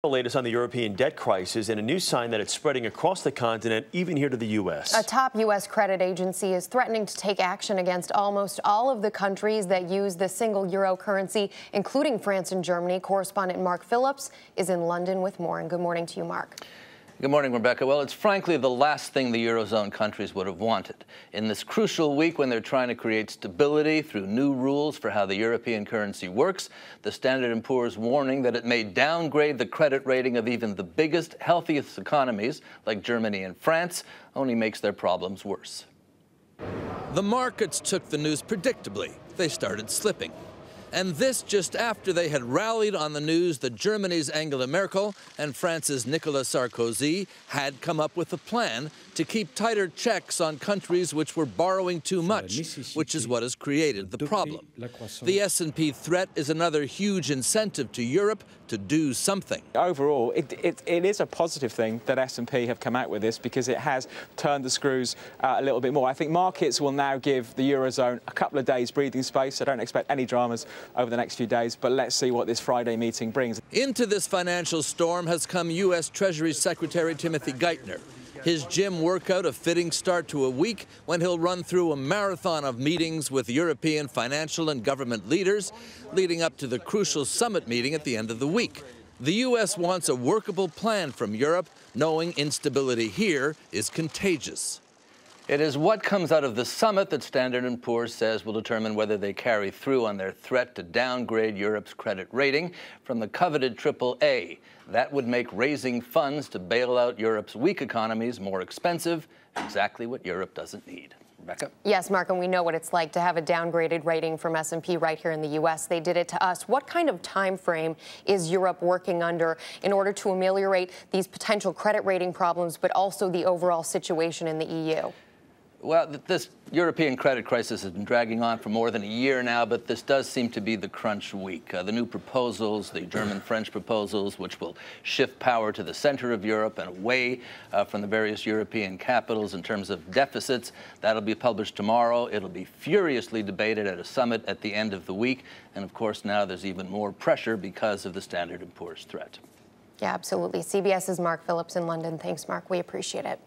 The latest on the European debt crisis and a new sign that it's spreading across the continent, even here to the U.S. A top U.S. credit agency is threatening to take action against almost all of the countries that use the single euro currency, including France and Germany. Correspondent Mark Phillips is in London with more. And good morning to you, Mark. Good morning, Rebecca. Well, it's frankly the last thing the Eurozone countries would have wanted. In this crucial week when they're trying to create stability through new rules for how the European currency works, the Standard & Poor's warning that it may downgrade the credit rating of even the biggest, healthiest economies like Germany and France only makes their problems worse. The markets took the news predictably. They started slipping. And this just after they had rallied on the news that Germany's Angela Merkel and France's Nicolas Sarkozy had come up with a plan to keep tighter checks on countries which were borrowing too much, which is what has created the problem. The S&P threat is another huge incentive to Europe to do something. Overall, it is a positive thing that S&P have come out with this because it has turned the screws a little bit more. I think markets will now give the Eurozone a couple of days breathing space. I don't expect any dramas over the next few days, but let's see what this Friday meeting brings. Into this financial storm has come U.S. Treasury Secretary Timothy Geithner. His gym workout a fitting start to a week when he'll run through a marathon of meetings with European financial and government leaders leading up to the crucial summit meeting at the end of the week. The U.S. wants a workable plan from Europe, knowing instability here is contagious. It is what comes out of the summit that Standard & Poor's says will determine whether they carry through on their threat to downgrade Europe's credit rating from the coveted AAA. That would make raising funds to bail out Europe's weak economies more expensive, exactly what Europe doesn't need. Rebecca? Yes, Mark, and we know what it's like to have a downgraded rating from S&P right here in the U.S. They did it to us. What kind of time frame is Europe working under in order to ameliorate these potential credit rating problems, but also the overall situation in the EU? Well, this European credit crisis has been dragging on for more than a year now, but this does seem to be the crunch week. The new proposals, the German-French proposals, which will shift power to the center of Europe and away from the various European capitals in terms of deficits, that'll be published tomorrow. It'll be furiously debated at a summit at the end of the week. And of course, now there's even more pressure because of the Standard & Poor's threat. Yeah, absolutely. CBS's Mark Phillips in London. Thanks, Mark. We appreciate it.